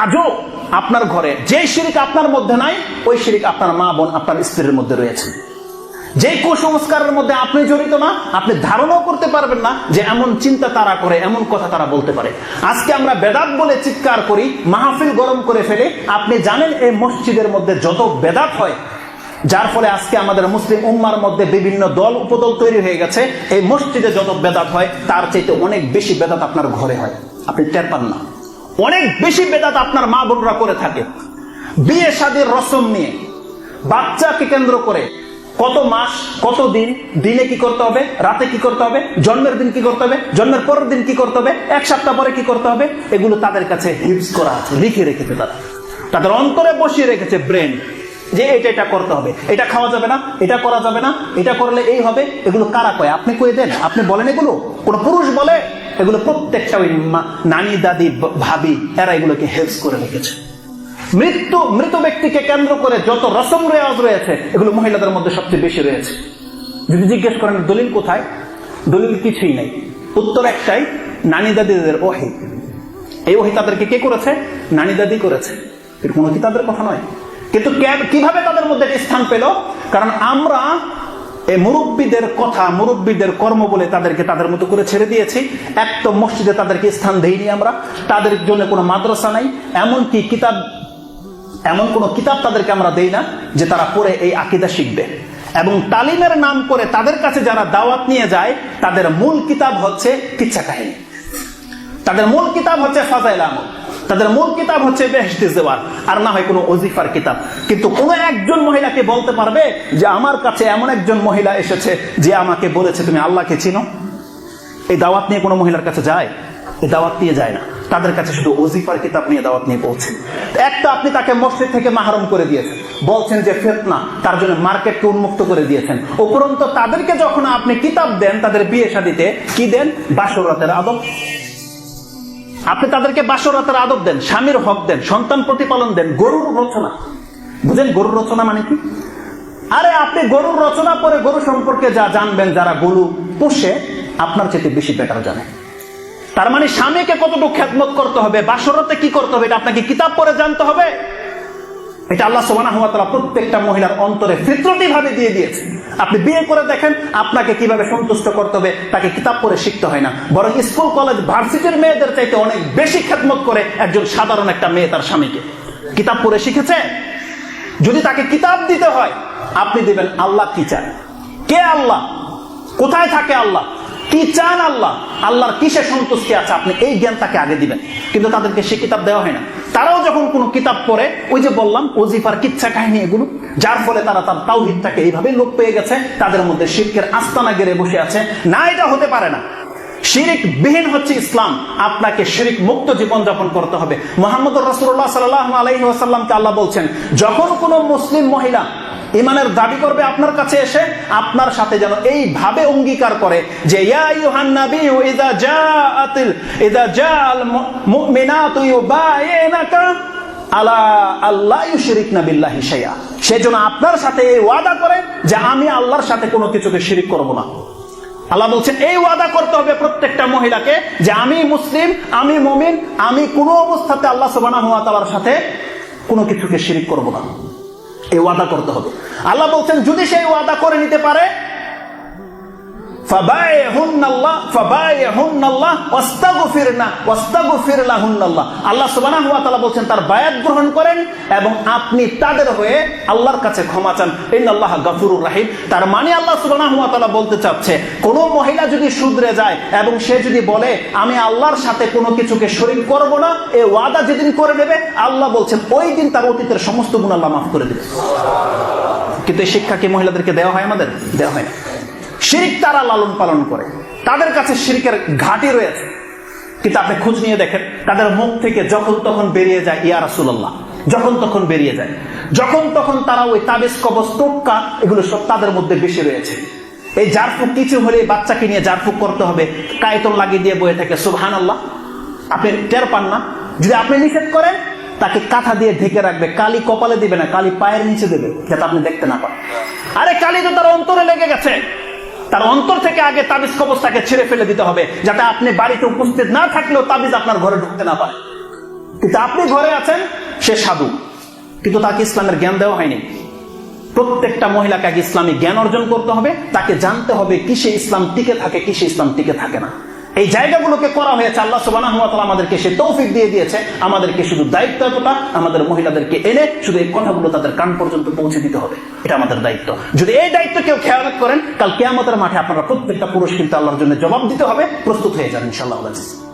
আজও আপনার ঘরে যে শিরক আপনার মধ্যে নাই, ওই শিরক আপনার মা বোন, আপনার স্ত্রীর মধ্যে রয়েছে। যে কুসংস্কারের মধ্যে আপনি জড়িত না, আপনি ধারণাও করতে পারবেন না যে এমন চিন্তা তারা করে, এমন কথা তারা বলতে পারে। আজকে আমরা বেদাত বলে চিৎকার করি, মাহফিল গরম করে ফেলে। আপনি জানেন এই মসজিদের মধ্যে যত বেদাত হয়, যার ফলে আজকে আমাদের মুসলিম উম্মার মধ্যে বিভিন্ন দল উপদল তৈরি হয়ে গেছে। এই মসজিদে যত বেদাত হয় তার চাইতে অনেক বেশি বেদাত আপনার ঘরে হয়, আপনি টের পান না। অনেক বেশি বেদাত আপনার মা বোনরা করে থাকে। বিয়ে শাদীর রসম নিয়ে, বাচ্চাকে কেন্দ্র করে কত মাস, কত দিন, দিনে কি করতে হবে, রাতে কি করতে হবে, জন্মের দিন কি করতে হবে, জন্মের পরের দিন কি করতে হবে, এক সপ্তাহ পরে কি করতে হবে, এগুলো তাদের কাছে হিপস করা আছে, লিখে রেখেছে। তারা তাদের অন্তরে বসিয়ে রেখেছে ব্রেন, যে এটা করতে হবে, এটা খাওয়া যাবে না, এটা করা যাবে না, এটা করলে এই হবে। এগুলো কারা কয়? আপনি কয়ে দেন? আপনি বলেন এগুলো? কোন পুরুষ বলে? এগুলো প্রত্যেকটা ওই নানি, দাদি, ভাবি, এরা এগুলোকে হেল্প করে রেখেছে। মৃত ব্যক্তিকে কেন্দ্র করে যত রসম রেওয়াজ রয়েছে, এগুলো মহিলাদের মধ্যে সবচেয়ে বেশি রয়েছে। যদি জিজ্ঞেস করেন দলিল কোথায়, দলিল কিছুই নাই। উত্তর একটাই, নানি দাদিদের ওহী। এই ওহী তাদেরকে কে করেছে? নানি দাদি করেছে, কোনো কি তাদের কথা নয়। কিন্তু কিভাবে তাদের মধ্যে স্থান পেল? কারণ আমরা এই মুরব্বীদের কথা, মুরব্বীদের কর্ম বলে তাদেরকে তাদের মতো করে ছেড়ে দিয়েছি। এক তো মসজিদে তাদেরকে স্থান দেইনি আমরা, তাদের জন্য কোনো মাদ্রাসা নাই, এমনকি এমন কোনো কিতাব তাদেরকে আমরা দেই না যে তারা পড়ে এই আকীদা শিখবে। এবং তালিমের নাম করে তাদের কাছে যারা দাওয়াত নিয়ে যায়, তাদের মূল কিতাব হচ্ছে কিচ্ছা কাহিনী, তাদের মূল কিতাব হচ্ছে ফাজাইল আমল, তাদের মূল কিতাব হচ্ছে বেহেশতি জেওয়ার, আর না হয় কোনো ওজিফার কিতাব। কিন্তু কোনো একজন মহিলাকে বলতে পারবে যে আমার কাছে এমন একজন মহিলা এসেছে যে আমাকে বলেছে তুমি আল্লাহকে চিনো? এই দাওয়াত নিয়ে কোনো মহিলার কাছে যায়? এই দাওয়াত নিয়ে যায় না। তাদের কাছে শুধু ওজিফার কিতাব নিয়ে দাওয়াত নিয়ে পৌঁছে। একটা আপনি তাকে মসজিদ থেকে মাহরুম করে দিয়েছেন, বলছেন যে ফিতনা, তার জন্য মার্কেটকে উন্মুক্ত করে দিয়েছেন। উপরন্ত তাদেরকে যখন আপনি কিতাব দেন, তাদের বিয়ে শাদীতে কি দেন? বাসরাতের আদব। আপনি তাদেরকে বাসরাতের আদব দেন, স্বামীর হক দেন, সন্তান প্রতিপালন দেন, গরুর রচনা। বুঝেন গরুর রচনা মানে কি? আরে আপনি গরুর রচনা পরে গরু সম্পর্কে যা জানবেন, যারা গরু পোষে আপনার চেয়ে বেশি বেটার জানে। তার মানে স্বামীকে কতটুকু খেদমত করতে হবে, বাসরাতে কি করতে হবে, এটা আপনাকে কিতাব পড়ে জানতে হবে। এটা আল্লাহ সুবহানাহু ওয়া তাআলা প্রত্যেকটা মহিলার অন্তরে ফিতরতি ভাবে দিয়ে দিয়েছে। আপনি বিয়ে করে দেখেন আপনাকে কিভাবে সন্তুষ্ট করতে হবে, তাকে কিতাব পড়ে শিখতে হয় না। বরং স্কুল, কলেজ, ভার্সিটির মেয়েদের চাইতে অনেক বেশি খেদমত করে একজন সাধারণ একটা মেয়ে তার স্বামীকে। কিতাব পড়ে শিখেছে। যদি তাকে কিতাব দিতে হয়, আপনি দিবেন আল্লাহ কি চান, কে আল্লাহ, কোথায় থাকে আল্লাহ, কি চান আল্লাহ, আল্লাহর কিসে সন্তুষ্টি আছে, আপনি এই জ্ঞান তাকে আগে দিবেন। কিন্তু তাদেরকে সে কিতাব দেওয়া হয় না। তারাও যখন কোনো কিতাব পড়ে, ওই যে বললাম ওজিফার কিচ্ছা কাহিনী, এগুলো, যার ফলে তারা তার তাওহীদটাকে এইভাবে লোপ পেয়ে গেছে। তাদের মধ্যে শিরকের আস্তানা গেড়ে বসে আছে। না, এটা হতে পারে না। শিরিক বিহীন হচ্ছে ইসলাম। আপনাকে শিরিক মুক্ত জীবন যাপন করতে হবে। মুহাম্মদুর রাসূলুল্লাহ সাল্লাল্লাহু আলাইহি ওয়াসাল্লামকে আল্লাহ বলছেন, যখন কোনো মুসলিম মহিলা ঈমানের দাবি করবে আপনার কাছে এসে, আপনার সাথে যেন এইভাবে অঙ্গীকার করে যে ইয়া আইয়ুহান নাবিয়্যু ইযা জাআল মুমিনাতু ইউবাইয়ুনাকা আলা আল্লা ইউশরিকনা বিল্লাহি শাইআ। সেজন্য আপনার সাথে এই ওয়াদা করে যে আমি আল্লাহর সাথে কোনো কিছুকে শিরিক করব না। আল্লাহ বলছেন এই ওয়াদা করতে হবে প্রত্যেকটা মহিলাকে যে আমি মুসলিম, আমি মুমিন, আমি কোনো অবস্থাতে আল্লাহ সুবহানাহু ওয়া তাআলার সাথে কোনো কিছুকে শিরিক করব না। এই ওয়াদা করতে হবে। আল্লাহ বলছেন যদি সেই ওয়াদা করে নিতে পারে, আল্লাহ সুবহানাহু ওয়া তাআলা বলছেন তার বায়াত গ্রহণ করেন এবং আপনি তাদের হয়ে আল্লাহর কাছে ক্ষমা চান। ইন্নাল্লাহা গাফুরুর রাহিম। তার মানে আল্লাহ সুবহানাহু ওয়া তাআলা বলতে চাচ্ছে, কোন মহিলা যদি শুধরে যায় এবং সে যদি বলে আমি আল্লাহর সাথে কোনো কিছুকে শরীক করব না, এই ওয়াদা যেদিন করে নেবে, আল্লাহ বলছেন ওই দিন তার অতীতের সমস্ত গুনাহ আল্লাহ মাফ করে দেবে। কিন্তু এই শিক্ষা কি মহিলাদেরকে দেওয়া হয়? আমাদের দেওয়া হয় না। শিরিক তারা লালন পালন করে, তাদের কাছে শিরিকের ঘাঁটি রয়েছে। কিন্তু আপনি খোঁজ নিয়ে দেখেন, তাদের মুখ থেকে যখন তখন বেরিয়ে যায় ইয়া রাসূলুল্লাহ, যখন তখন বেরিয়ে যায়। যখন তখন তারা ওই তাবিজ, কবজ, টোটকা, এগুলো সব তাদের মধ্যে বেশি রয়েছে। এই জারফুক কিছু হলে বাচ্চাকে নিয়ে জারফুক করতে হবে, কায়তন লাগিয়ে দিয়ে বয়ে থাকে সুবহানাল্লাহ। আপনি টের পান না? যদি আপনি নিষেধ করেন, তাকে কাঁথা দিয়ে ঢেকে রাখবে, কালি কপালে দিবে না, কালি পায়ের নিচে দেবে, যাতে আপনি দেখতে না পান। আরে কালি তো তার অন্তরে লেগে গেছে, তার অন্তর থেকে আগে তাবিজ কবজটাকে ছেড়ে ফেলে দিতে হবে, যাতে আপনি বাড়িতে উপস্থিত না থাকলেও তাবিজ আপনার ঘরে ঢুকতে না পারে। কিন্তু আপনি ঘরে আছেন, সে সাধু, কিন্তু তাকে ইসলামের জ্ঞান দেওয়া হয়নি। প্রত্যেকটা মহিলাকে আগে ইসলামী জ্ঞান অর্জন করতে হবে, তাকে জানতে হবে কিসে ইসলাম টিকে থাকে, কিসে ইসলাম টিকে থাকে না। এই জায়গাগুলোকে করা হয়েছে, আল্লাহ সুবহানাহু ওয়া তাআলা আমাদেরকে সে তৌফিক দিয়ে দিয়েছে। আমাদেরকে শুধু দায়িত্ব এতটা, আমাদের মহিলাদেরকে এনে শুধু এই কথাগুলো তাদের কান পর্যন্ত পৌঁছে দিতে হবে, এটা আমাদের দায়িত্ব। যদি এই দায়িত্ব কেউ খেয়ালত করেন, কাল কিয়ামতের মাঠে আপনারা প্রত্যেকটা পুরুষ কিন্তু আল্লাহর জন্য জবাব দিতে হবে। প্রস্তুত হয়ে যান ইনশাআল্লাহ।